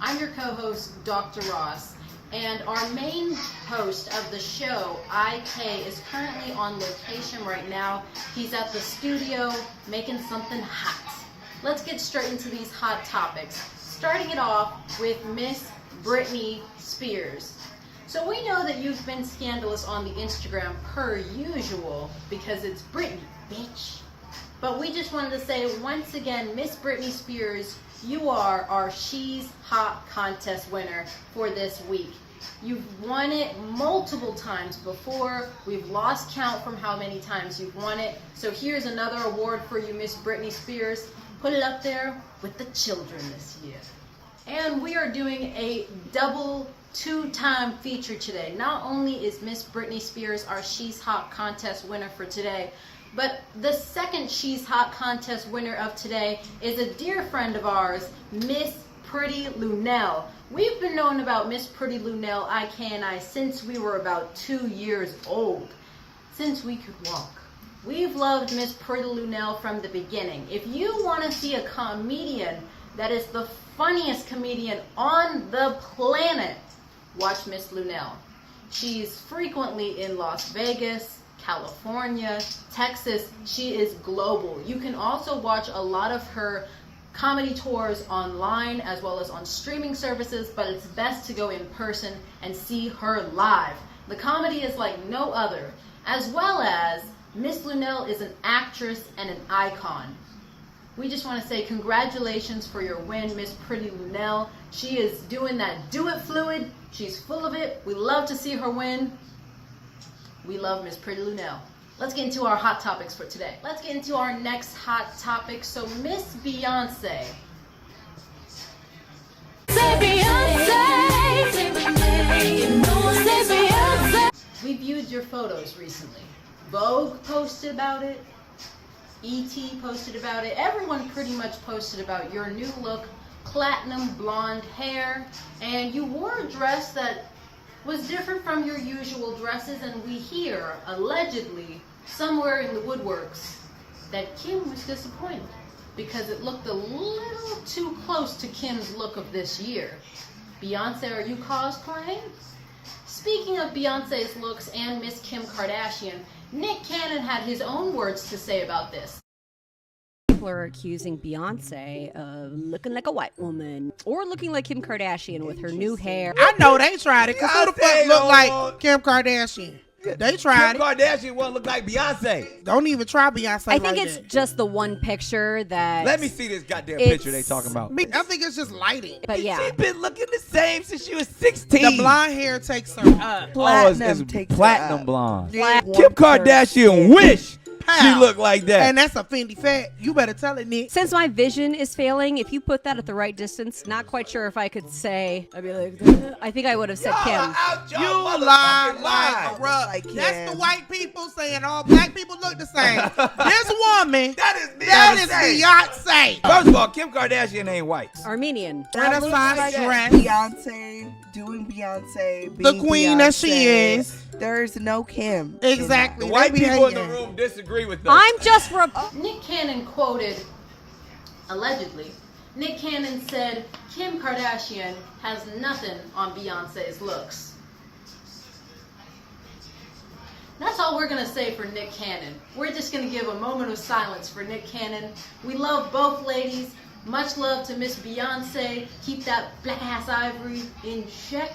I'm your co-host, Dr. Ross, and our main host of the show, IK, is currently on location right now. He's at the studio making something hot. Let's get straight into these hot topics, starting it off with Miss Britney Spears. So we know that you've been scandalous on the Instagram per usual because it's Britney, bitch. But we just wanted to say once again, Miss Britney Spears, you are our She's Hot contest winner for this week. You've won it multiple times before. We've lost count from how many times you've won it. So here's another award for you, Miss Britney Spears. Put it up there with the children this year. And we are doing a double two-time feature today. Not only is Miss Britney Spears our She's Hot contest winner for today, but the second She's Hot contest winner of today is a dear friend of ours, Miss Pretty Lull. We've been knowing about Miss Pretty Lull, IK and I, since we were about 2 years old, since we could walk. We've loved Miss Pretty Lull from the beginning. If you want to see a comedian that is the funniest comedian on the planet, watch Miss Lull. She's frequently in Las Vegas, California, Texas. She is global. You can also watch a lot of her comedy tours online as well as on streaming services, but it's best to go in person and see her live. The comedy is like no other, as well as Miss Lull is an actress and an icon. We just want to say congratulations for your win, Miss Pretty Lull. She is doing that do it fluid. She's full of it. We love to see her win. We love Miss Pretty Lull. Let's get into our hot topics for today. Let's get into our next hot topic. So Miss Beyonce. We viewed your photos recently. Vogue posted about it. ET posted about it. Everyone pretty much posted about your new look, platinum blonde hair, and you wore a dress that was different from your usual dresses, and we hear, allegedly, somewhere in the woodworks, that Kim was disappointed because it looked a little too close to Kim's look of this year. Beyonce, are you cosplaying? Speaking of Beyonce's looks and Miss Kim Kardashian, Nick Cannon had his own words to say about this. People are accusing Beyonce of looking like a white woman or looking like Kim Kardashian with her new hair. I know they tried it, because who the fuck look like Kim Kardashian? They tried Kim Kardashian won't look like Beyonce. Don't even try Beyonce. I think it's just the one picture that... Let me see this goddamn picture they talking about. I think it's just lighting. But yeah. She's been looking the same since she was 16. The blonde hair takes her up. It's platinum blonde. Black Kim Kardashian wish she looked like that. And that's a Fendi fat. You better tell it, Nick. Since my vision is failing, if you put that at the right distance, not quite sure if I could say... I'd be like... I think I would have said Kim. You lie like a rug. That's the white people saying all black people look the same. This woman, that is Beyonce. First of all, Kim Kardashian ain't white. Armenian. Renaissance dress. Beyonce doing Beyonce, being The queen Beyonce. that she is. There's no Kim. Exactly. The white They be people in the hating. room disagree with us. I'm just... Nick Cannon quoted, allegedly, Nick Cannon said, Kim Kardashian has nothing on Beyonce's looks. That's all we're going to say for Nick Cannon. We're just going to give a moment of silence for Nick Cannon. We love both ladies. Much love to Miss Beyonce. Keep that black ass ivory in check.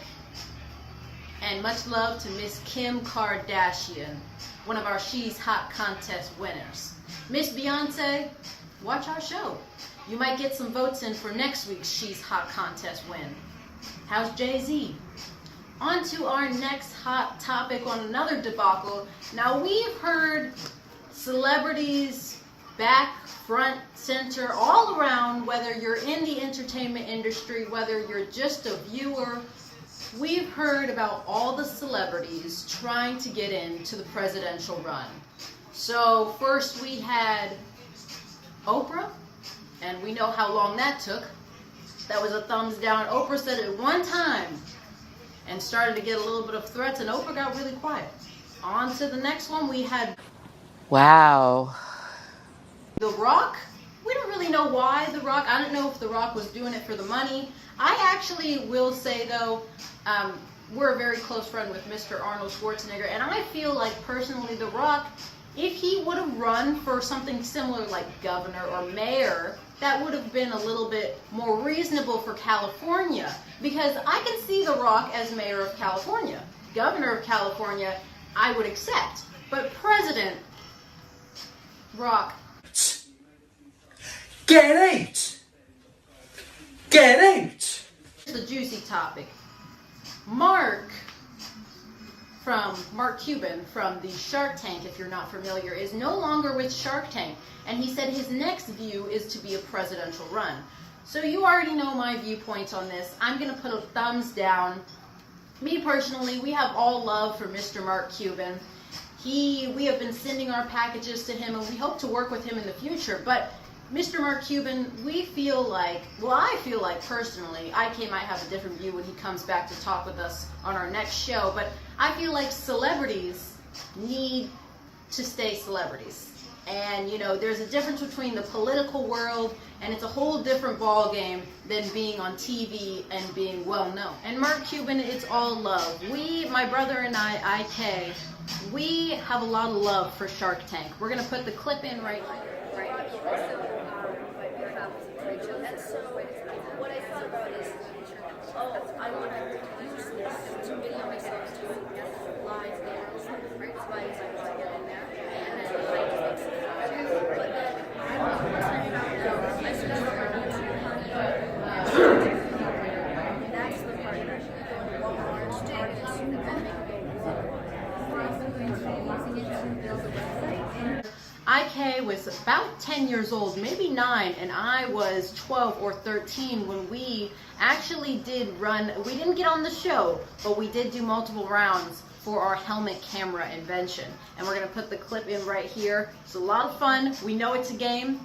And much love to Miss Kim Kardashian, one of our She's Hot contest winners. Miss Beyonce, watch our show. You might get some votes in for next week's She's Hot contest win. How's Jay-Z? On to our next hot topic on another debacle. Now we've heard celebrities back, front, center, all around, whether you're in the entertainment industry, whether you're just a viewer. We've heard about all the celebrities trying to get into the presidential run. So first we had Oprah, and we know how long that took. That was a thumbs down. Oprah said it one time and started to get a little bit of threats, and Oprah got really quiet. On to the next one, we had Wow. The Rock. We don't really really know why The Rock, I don't know if The Rock was doing it for the money. I actually will say though, we're a very close friend with Mr. Arnold Schwarzenegger, and I feel like personally The Rock, if he would have run for something similar like governor or mayor, that would have been a little bit more reasonable for California, because I can see The Rock as mayor of California. Governor of California, I would accept. But President Rock. Get out! Get out! The juicy topic. Mark Cuban from the Shark Tank, if you're not familiar, is no longer with Shark Tank. And he said his next view is to be a presidential run. So you already know my viewpoints on this. I'm going to put a thumbs down. Me personally, we have all love for Mr. Mark Cuban. We have been sending our packages to him, and we hope to work with him in the future. But Mr. Mark Cuban, we feel like, well, I feel like personally, IK might have a different view when he comes back to talk with us on our next show, but I feel like celebrities need to stay celebrities. And, you know, there's a difference between the political world, and it's a whole different ball game than being on TV and being well known. And Mark Cuban, it's all love. My brother and I, IK, we have a lot of love for Shark Tank. We're going to put the clip in right now. What I thought about is, I want to use this to video myself to live dance, right? So I want to get in there, and then I just make some but then I want to turn it out now. I should have that's the part that I want large targets and then IK was about 10 years old, maybe 9, and I was 12 or 13 when we actually did run. We didn't get on the show, but we did do multiple rounds for our helmet camera invention. And we're going to put the clip in right here. It's a lot of fun. We know it's a game.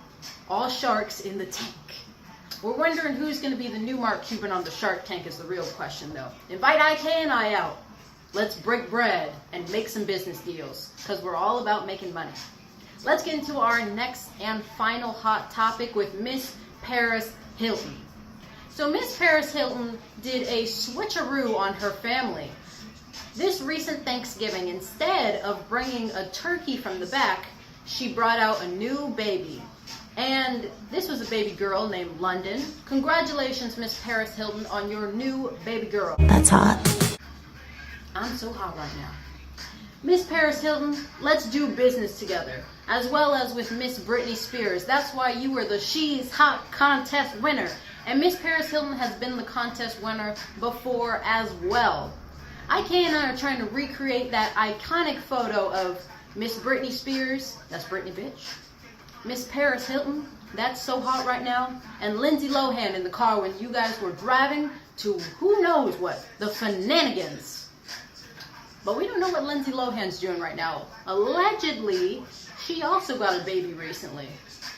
All sharks in the tank. We're wondering who's going to be the new Mark Cuban on the Shark Tank is the real question, though. Invite IK and I out. Let's break bread and make some business deals, because we're all about making money. Let's get into our next and final hot topic with Miss Paris Hilton. So Miss Paris Hilton did a switcheroo on her family. This recent Thanksgiving, instead of bringing a turkey from the back, she brought out a new baby. And this was a baby girl named London. Congratulations, Miss Paris Hilton, on your new baby girl. That's hot. I'm so hot right now. Miss Paris Hilton, let's do business together, as well as with Miss Britney Spears. That's why you were the She's Hot contest winner. And Miss Paris Hilton has been the contest winner before as well. IK and I are trying to recreate that iconic photo of Miss Britney Spears, that's Britney bitch, Miss Paris Hilton, that's so hot right now, and Lindsay Lohan in the car when you guys were driving to who knows what, the Fananigans. But we don't know what Lindsay Lohan's doing right now. Allegedly, she also got a baby recently.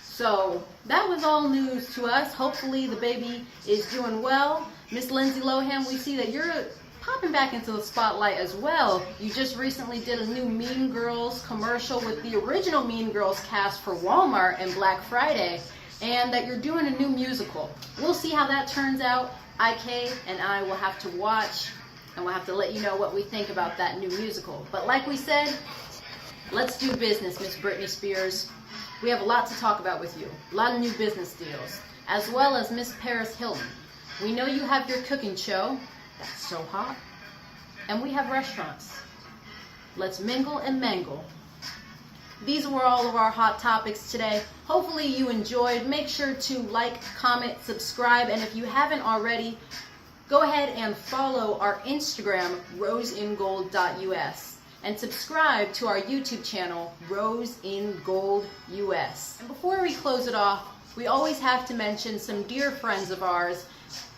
So that was all news to us. Hopefully the baby is doing well. Miss Lindsay Lohan, we see that you're popping back into the spotlight as well. You just recently did a new Mean Girls commercial with the original Mean Girls cast for Walmart and Black Friday, and that you're doing a new musical. We'll see how that turns out. IK and I will have to watch, and we'll have to let you know what we think about that new musical. But like we said, let's do business, Miss Britney Spears. We have a lot to talk about with you. A lot of new business deals. As well as Miss Paris Hilton. We know you have your cooking show. That's so hot. And we have restaurants. Let's mingle and mangle. These were all of our hot topics today. Hopefully you enjoyed. Make sure to like, comment, subscribe, and if you haven't already, go ahead and follow our Instagram, roseingold.us, and subscribe to our YouTube channel, roseingoldus. And before we close it off, we always have to mention some dear friends of ours.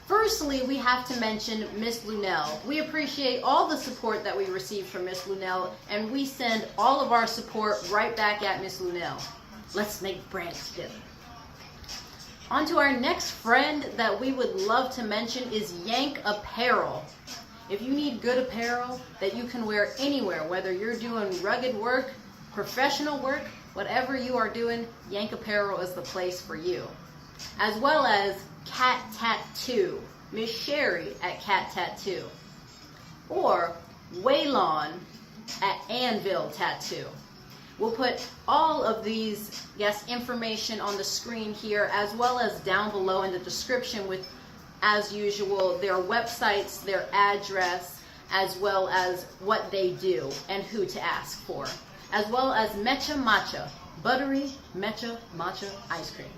Firstly, we have to mention Miss Lunell. We appreciate all the support that we receive from Miss Lunell, and we send all of our support right back at Miss Lunell. Let's make bread together. On to our next friend that we would love to mention is Yank Apparel. If you need good apparel that you can wear anywhere, whether you're doing rugged work, professional work, whatever you are doing, Yank Apparel is the place for you. as well as Cat Tattoo, Miss Sherry at Cat Tattoo, or Waylon at Anvil Tattoo. We'll put all of these guest information on the screen here, as well as down below in the description with, as usual, their websites, their address, as well as what they do and who to ask for, as well as Mecha Matcha, buttery Mecha Matcha ice cream.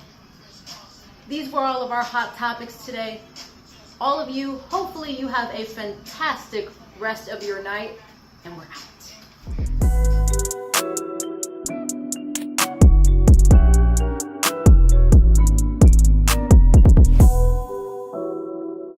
These were all of our hot topics today. All of you, hopefully you have a fantastic rest of your night, and we're out.